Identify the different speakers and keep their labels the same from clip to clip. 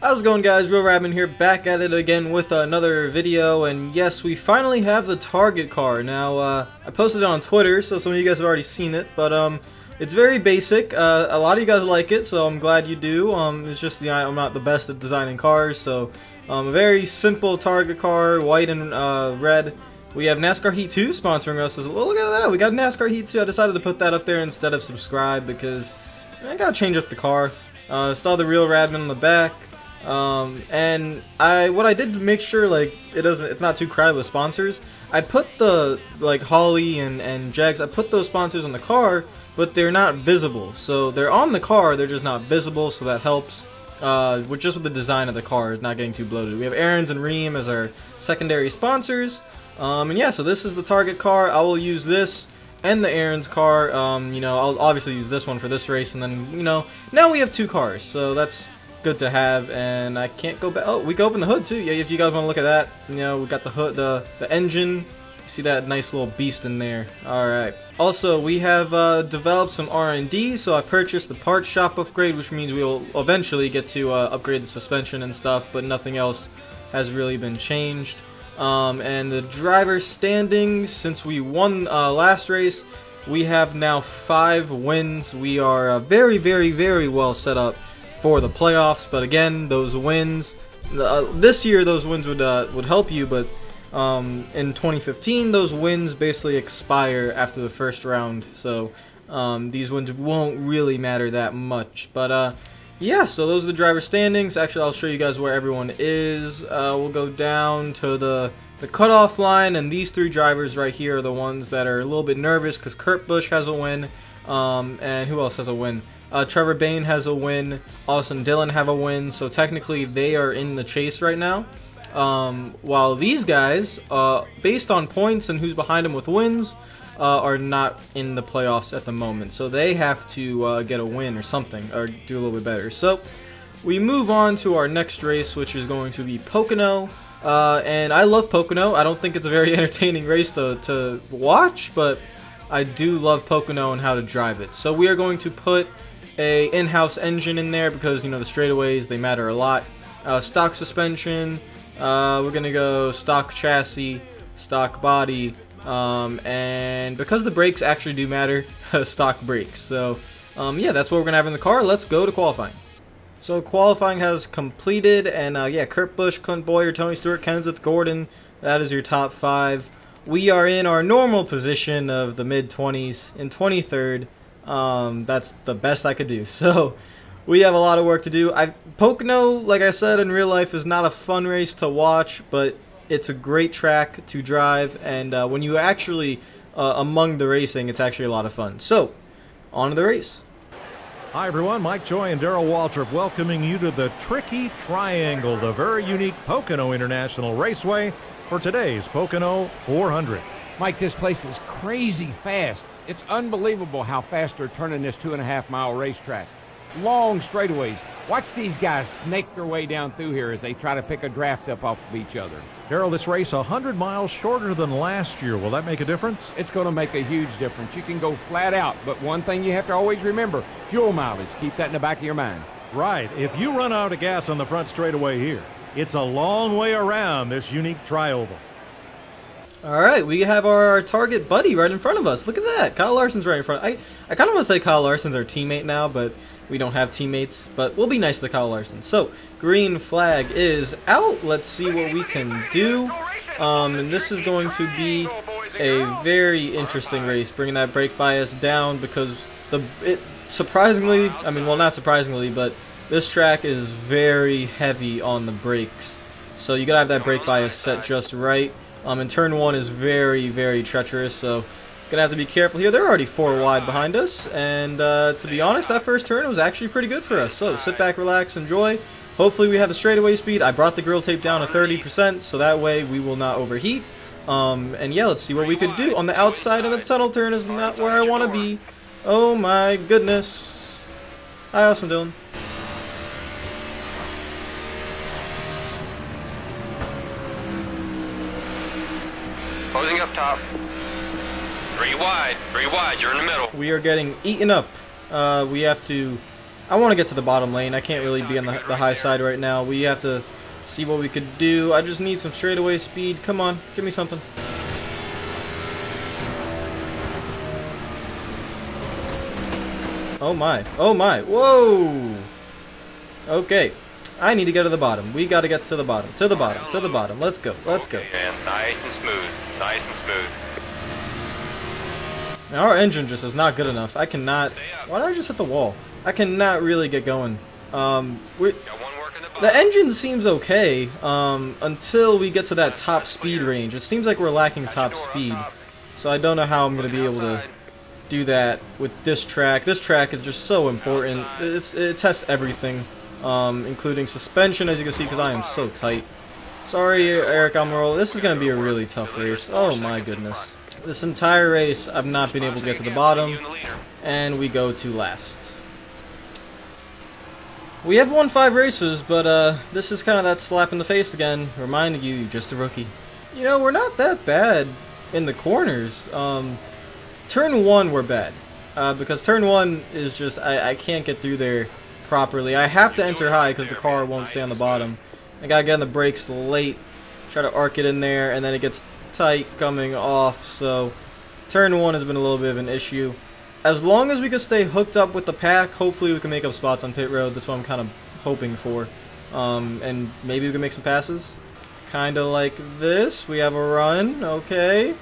Speaker 1: How's it going, guys? RealRadman here, back at it again with another video, and yes, we finally have the target car. Now, I posted it on Twitter, so some of you guys have already seen it, but it's very basic. A lot of you guys like it, so I'm glad you do. It's just I'm not the best at designing cars, so a very simple target car, white and red. We have NASCAR Heat 2 sponsoring us. Well, look at that, we got NASCAR Heat 2. I decided to put that up there instead of subscribe because I gotta change up the car. Still the RealRadman on the back. And what I did to make sure it's not too crowded with sponsors, I put the Holly and Jags, I put those sponsors on the car, but they're not visible. So they're on the car, they're just not visible, so that helps with the design of the car, it's not getting too bloated. We have Aaron's and Ream as our secondary sponsors. And yeah, so this is the target car. I will use this and the Aaron's car. I'll obviously use this one for this race, and then now we have two cars, so that's good to have. And I can't go back. Oh, we can open the hood too. Yeah, if you guys want to look at that, we got the hood, the engine. You see that nice little beast in there. All right. Also, we have developed some R&D, so I purchased the parts shop upgrade, which means we will eventually get to upgrade the suspension and stuff, but nothing else has really been changed. And the driver standings, since we won last race, we have now 5 wins. We are very, very, very well set up for the playoffs, but again, those wins this year, those wins would help you, but in 2015 those wins basically expire after the first round, so these wins won't really matter that much. But yeah, so those are the driver standings. Actually, I'll show you guys where everyone is. We'll go down to the cutoff line, and these 3 drivers right here are the ones that are a little bit nervous because Kurt Busch has a win, and who else has a win? Trevor Bayne has a win, Austin Dillon have a win, so technically they are in the chase right now. While these guys, based on points and who's behind them with wins, are not in the playoffs at the moment. So they have to get a win or something, or do a little bit better. So we move on to our next race, which is going to be Pocono. And I love Pocono. I don't think it's a very entertaining race to watch, but I do love Pocono and how to drive it. So we are going to put a in-house engine in there because the straightaways, they matter a lot. Stock suspension, we're gonna go stock chassis, stock body, and because the brakes actually do matter, stock brakes. So yeah, that's what we're gonna have in the car. Let's go to qualifying. So qualifying has completed, and yeah, Kurt Busch, Clint Boyer, Tony Stewart, Kenseth Gordon, that is your top 5. We are in our normal position of the mid-20s, in 23rd. That's the best I could do. So we have a lot of work to do. Pocono, like I said, in real life is not a fun race to watch, but it's a great track to drive, and when you actually among the racing, it's actually a lot of fun. So on to the race.
Speaker 2: Hi everyone, Mike Joy and Darrell Waltrip welcoming you to the Tricky Triangle, the very unique Pocono International Raceway for today's Pocono 400.
Speaker 3: Mike, this place is crazy fast. It's unbelievable how fast they're turning this 2.5-mile racetrack. Long straightaways. Watch these guys snake their way down through here as they try to pick a draft up off of each other.
Speaker 2: Darrell, this race 100 miles shorter than last year. Will that make a difference?
Speaker 3: It's going to make a huge difference. You can go flat out, but one thing you have to always remember, fuel mileage. Keep that in the back of your mind.
Speaker 2: Right. If you run out of gas on the front straightaway here, it's a long way around this unique tri-oval.
Speaker 1: Alright, we have our target buddy right in front of us. Look at that. Kyle Larson's right in front. I kind of want to say Kyle Larson's our teammate now, but we don't have teammates. But we'll be nice to Kyle Larson. So, green flag is out. Let's see what we can do. And this is going to be a very interesting race, bringing that brake bias down because surprisingly, I mean, well, not surprisingly, but this track is very heavy on the brakes. So you gotta have that brake bias set just right. And turn 1 is very, very treacherous, so gonna have to be careful here. They're already 4 wide behind us, and to be honest, that first turn was actually pretty good for us. So sit back, relax, enjoy. Hopefully we have the straightaway speed. I brought the grill tape down to 30%, so that way we will not overheat. And yeah, let's see what we could do. On the outside of the tunnel turn is not where I want to be. Oh my goodness. Hi, Austin Dillon.
Speaker 4: Closing up top. 3 wide, you're in the middle.
Speaker 1: We are getting eaten up. We have to I want to get to the bottom lane. I can't really be on the high side right now. We have to see what we could do. I just need some straightaway speed. Come on, give me something. Oh my, oh my, whoa! Okay, I need to get to the bottom. We got to get to the bottom, to the bottom, to the bottom. Let's go, let's go.
Speaker 4: And nice and smooth, nice and smooth.
Speaker 1: Now our engine just is not good enough. I cannot, why did I just hit the wall? I cannot really get going. The engine seems okay until we get to that top speed range. It seems like we're lacking top speed. So I don't know how I'm going to be able to do that with this track. This track is just so important. It tests everything, including suspension, as you can see, because I am so tight. Sorry, Eric Almirola. This is going to be a really tough race. Oh my goodness. This entire race, I've not been able to get to the bottom, and we go to last. We have won 5 races, but this is kind of that slap in the face again, reminding you, you're just a rookie. You know, we're not that bad in the corners. Turn 1 we're bad, because turn 1 is just, I can't get through there properly. I have to enter high because the car won't stay on the bottom. I gotta get on the brakes late, try to arc it in there, and then it gets tight coming off, so turn 1 has been a little bit of an issue. As long as we can stay hooked up with the pack, hopefully we can make up spots on pit road. That's what I'm kind of hoping for. And maybe we can make some passes. Kind of like this. We have a run. Okay.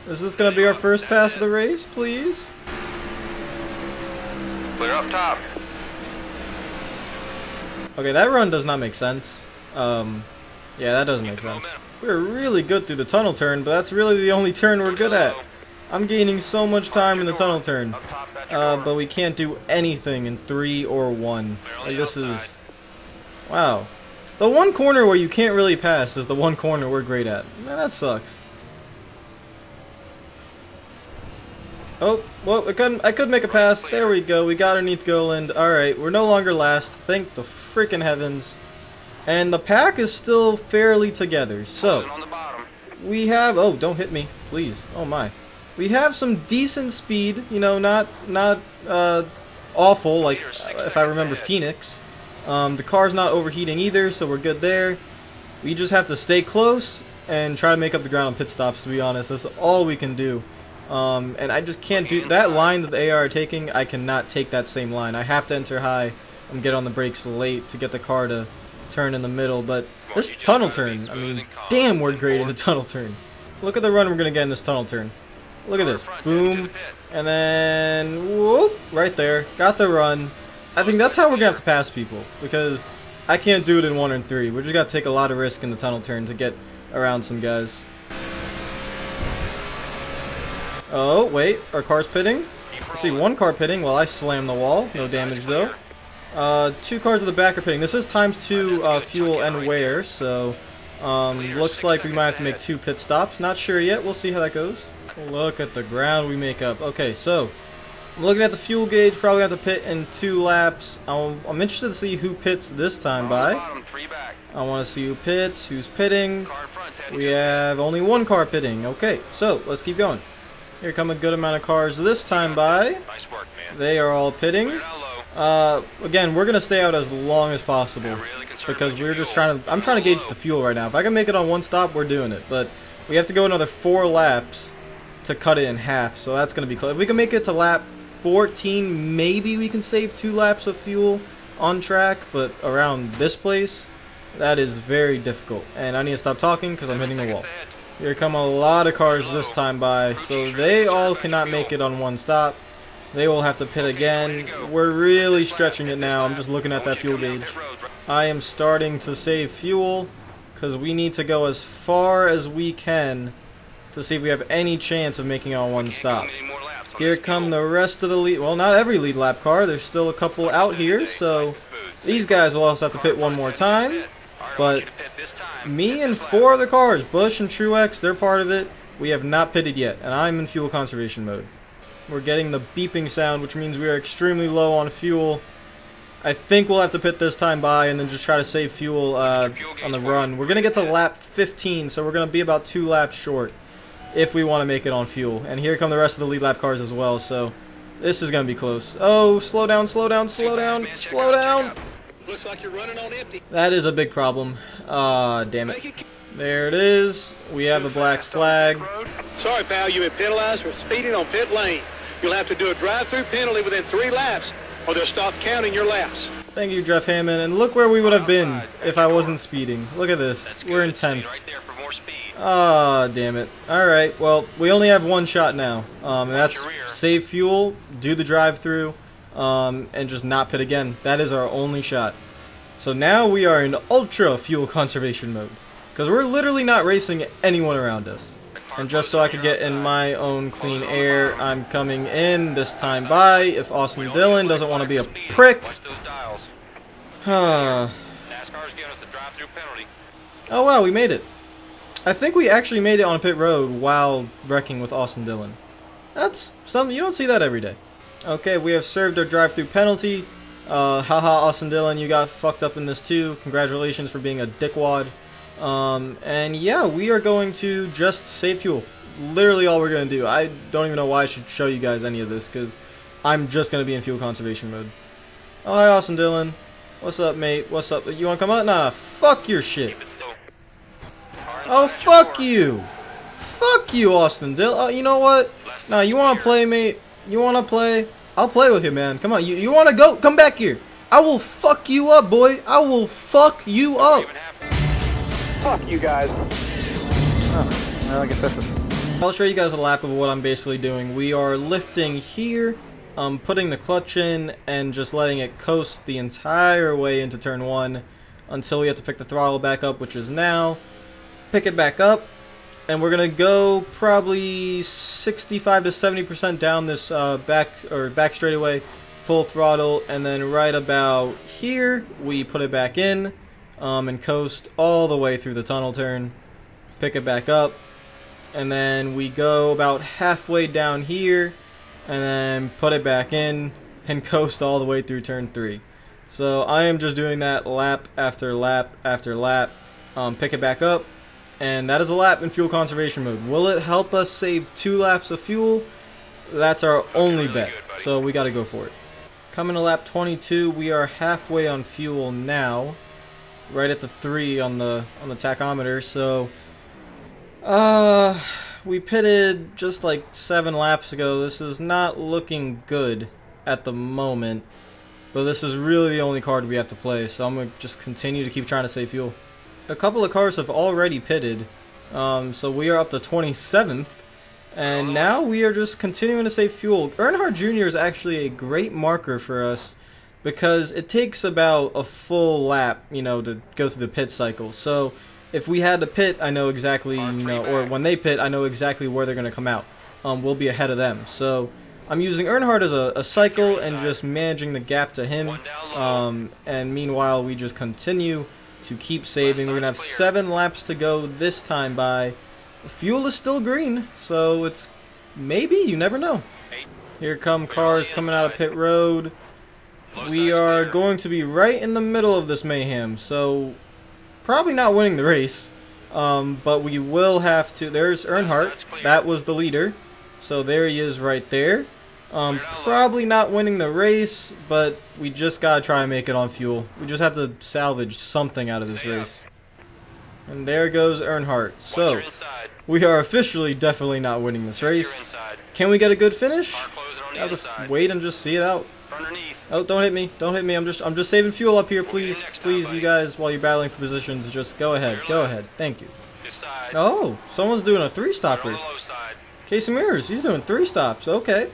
Speaker 1: Is this going to be our first pass of the race, please?
Speaker 4: Clear up top.
Speaker 1: Okay, that run does not make sense. Yeah, that doesn't make sense. We're really good through the tunnel turn, but that's really the only turn we're good at. I'm gaining so much time in the tunnel turn, but we can't do anything in 3 or 1. Like, this is... Wow. The one corner where you can't really pass is the one corner we're great at. Man, that sucks. Oh, well, I could make a pass. There we go. We got underneath Goland. Alright, we're no longer last. Thank the freaking heavens. And the pack is still fairly together. So, we have... Oh, don't hit me, please. Oh, my. We have some decent speed, you know, not awful, like if I remember Phoenix. The car's not overheating either, so we're good there. We just have to stay close and try to make up the ground on pit stops, to be honest. That's all we can do. And I just can't do that line that the AR are taking. I cannot take that same line. I have to enter high and get on the brakes late to get the car to turn in the middle. But this tunnel turn, I mean, damn, we're great in the tunnel turn. Look at the run we're going to get in this tunnel turn. Look at this. Boom. And then, whoop, right there. Got the run. I think that's how we're going to have to pass people, because I can't do it in 1 and 3. We're just got to take a lot of risk in the tunnel turn to get around some guys. Oh, wait. Our car's pitting. I see 1 car pitting while I slam the wall. No damage, though. 2 cars at the back are pitting. This is ×2 fuel and wear, so looks like we might have to make 2 pit stops. Not sure yet. We'll see how that goes. Look at the ground we make up. Okay, so I'm looking at the fuel gauge. Probably have to pit in 2 laps. I'm interested to see who pits this time by. I want to see who pits, who's pitting. We have only 1 car pitting. Okay, so let's keep going. Here come a good amount of cars this time by. They are all pitting. Again, we're gonna stay out as long as possible because we're just trying to. I'm trying to gauge the fuel right now. If I can make it on 1 stop, we're doing it. But we have to go another 4 laps to cut it in half, so that's going to be close. If we can make it to lap 14, maybe we can save 2 laps of fuel on track, but around this place, that is very difficult. And I need to stop talking because I'm hitting the wall. Here come a lot of cars this time by, so they all cannot make it on 1 stop. They will have to pit again. We're really stretching it now. I'm just looking at that fuel gauge. I am starting to save fuel because we need to go as far as we can to see if we have any chance of making it on 1 stop. Here come the rest of the lead. Well, not every lead lap car. There's still a couple out here, so these guys will also have to pit 1 more time. But me and 4 other cars, Busch and Truex, they're part of it. We have not pitted yet, and I'm in fuel conservation mode. We're getting the beeping sound, which means we are extremely low on fuel. I think we'll have to pit this time by and then just try to save fuel on the run. We're going to get to lap 15, so we're going to be about 2 laps short if we want to make it on fuel. And here come the rest of the lead lap cars as well, so This is gonna be close. Oh, slow down, slow down, slow down, slow down.
Speaker 5: Looks like you're running on empty.
Speaker 1: That is a big problem. Ah, damn it. There it is. We have the black flag.
Speaker 5: Sorry, pal, you've been penalized for speeding on pit lane. You'll have to do a drive-through penalty within 3 laps, or they'll stop counting your laps.
Speaker 1: Thank you, Jeff Hammond. And look where we would have been if I wasn't speeding. Look at this. We're in 10th. Ah, damn it. Alright, well, we only have one shot now. And that's save fuel, do the drive-through, and just not pit again. That is our only shot. So now we are in ultra fuel conservation mode. Because we're literally not racing anyone around us. And just so I could get in my own clean air, I'm coming in this time by. If Austin Dillon doesn't want to be a prick. Oh wow, we made it. I think we actually made it on a pit road while wrecking with Austin Dillon. That's something, you don't see that every day. Okay, we have served our drive-through penalty. Haha, Austin Dillon, you got fucked up in this too. Congratulations for being a dickwad. And yeah, we are going to just save fuel. Literally all we're going to do. I don't even know why I should show you guys any of this, because I'm just going to be in fuel conservation mode. Oh, hi, Austin Dillon. What's up, mate? What's up? You want to come out? Nah, fuck your shit. Oh, fuck you. Fuck you, Austin Dillon. Oh, you know what? Nah, you want to play, mate? You want to play? I'll play with you, man. Come on. You want to go? Come back here. I will fuck you up, boy. I will fuck you up.
Speaker 6: Fuck you guys.
Speaker 1: Oh, well, I guess that's it. I'll show you guys a lap of what I'm basically doing. We are lifting here, putting the clutch in, and just letting it coast the entire way into turn 1 until we have to pick the throttle back up, which is now. Pick it back up, and we're gonna go probably 65 to 70% down this back straightaway, full throttle, and then right about here we put it back in. And coast all the way through the tunnel turn, pick it back up, and then we go about halfway down here, and then put it back in, and coast all the way through turn 3. So I am just doing that lap after lap after lap, pick it back up, and that is a lap in fuel conservation mode. Will it help us save 2 laps of fuel? That's our only bet, so we gotta go for it. Coming to lap 22, we are halfway on fuel now. Right at the 3 on the tachometer, so we pitted just like 7 laps ago. This is not looking good at the moment, but this is really the only card we have to play, so I'm gonna just continue to keep trying to save fuel. A couple of cars have already pitted, so we are up to 27th, and now we are just continuing to save fuel. Earnhardt Jr. is actually a great marker for us, because it takes about a full lap, you know, to go through the pit cycle. So if we had to pit, I know exactly, you know, or when they pit, I know exactly where they're going to come out. We'll be ahead of them. So I'm using Earnhardt as a cycle and just managing the gap to him. And meanwhile, we just continue to keep saving. We're going to have 7 laps to go this time by. The fuel is still green, so it's maybe, you never know. Here come cars coming out of pit road. We are going to be right in the middle of this mayhem, so probably not winning the race, but we will have to. There's Earnhardt, that was the leader, so there he is right there. Probably not winning the race, but we just gotta try and make it on fuel. We just have to salvage something out of this race. And there goes Earnhardt. So we are officially definitely not winning this race. Can we get a good finish? I'll just wait and just see it out. Oh, don't hit me. Don't hit me. I'm just saving fuel up here, please. Please, you guys, while you're battling for positions, just go ahead. Go ahead. Thank you. Oh, someone's doing a 3-stopper. Casey Mears, he's doing 3 stops. Okay.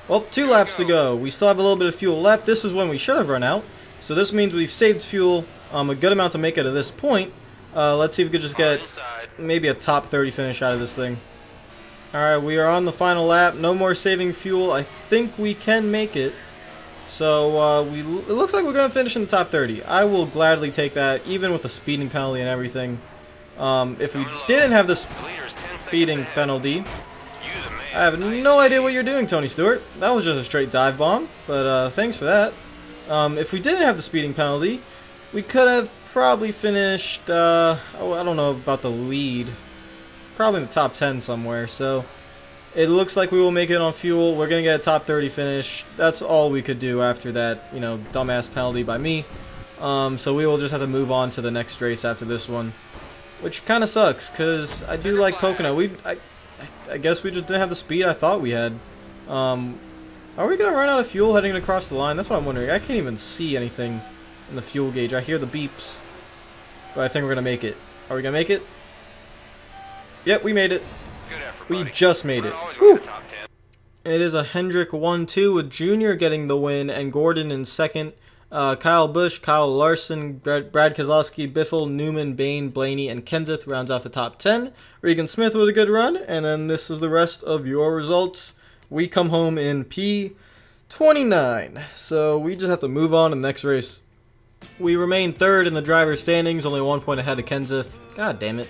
Speaker 1: Well, 2 laps to go. We still have a little bit of fuel left. This is when we should have run out. So this means we've saved fuel a good amount to make it to this point. Let's see if we could just get maybe a top 30 finish out of this thing. Alright, we are on the final lap. No more saving fuel. I think we can make it. So it looks like we're going to finish in the top 30. I will gladly take that, even with the speeding penalty and everything. If we didn't have the speeding penalty, I have no idea what you're doing, Tony Stewart. That was just a straight dive bomb, but thanks for that. If we didn't have the speeding penalty, we could have probably finished, oh, I don't know about the lead, probably in the top 10 somewhere. So It looks like we will make it on fuel. We're going to get a top 30 finish. That's all we could do after that, you know, dumbass penalty by me. So we will just have to move on to the next race after this one. Which kind of sucks, because I do like Pocono. I guess we just didn't have the speed I thought we had. Are we going to run out of fuel heading across the line? That's what I'm wondering. I can't even see anything in the fuel gauge. I hear the beeps. But I think we're going to make it. Are we going to make it? Yep, we made it.
Speaker 4: Good effort,
Speaker 1: We
Speaker 4: buddy.
Speaker 1: just made
Speaker 4: We're
Speaker 1: it.
Speaker 4: always
Speaker 1: Whew.
Speaker 4: in the top 10.
Speaker 1: It is a Hendrick 1-2 with Junior getting the win and Gordon in second. Kyle Busch, Kyle Larson, Brad Keselowski, Biffle, Newman, Bain, Blaney, and Kenseth rounds off the top 10. Regan Smith with a good run, and then this is the rest of your results. We come home in P29, so we just have to move on to the next race. We remain third in the driver's standings, only 1 point ahead of Kenseth. God damn it.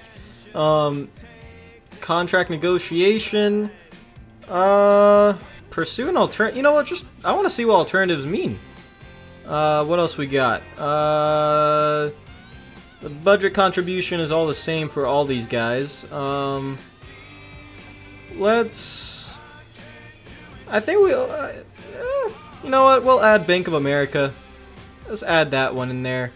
Speaker 1: Contract negotiation. Pursue an alternative. You know what? I want to see what alternatives mean. What else we got? The budget contribution is all the same for all these guys. I think we'll, you know what? We'll add Bank of America. Let's add that one in there.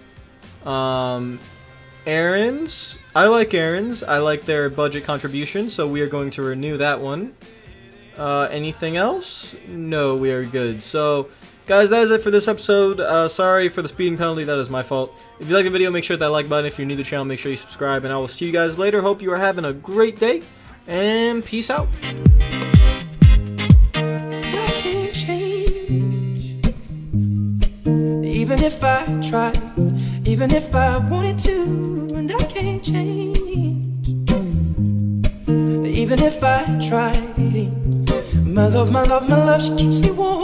Speaker 1: Aaron's. I like Aaron's. I like their budget contribution, so we are going to renew that one. Anything else? No, we are good. So, guys, that is it for this episode. Sorry for the speeding penalty. That is my fault. If you like the video, make sure to hit that like button. If you're new to the channel, make sure you subscribe, and I will see you guys later. Hope you are having a great day, and peace out.
Speaker 7: Even if I tried, even if I wanted to, and I can't change. Even if I tried, my love, she keeps me warm.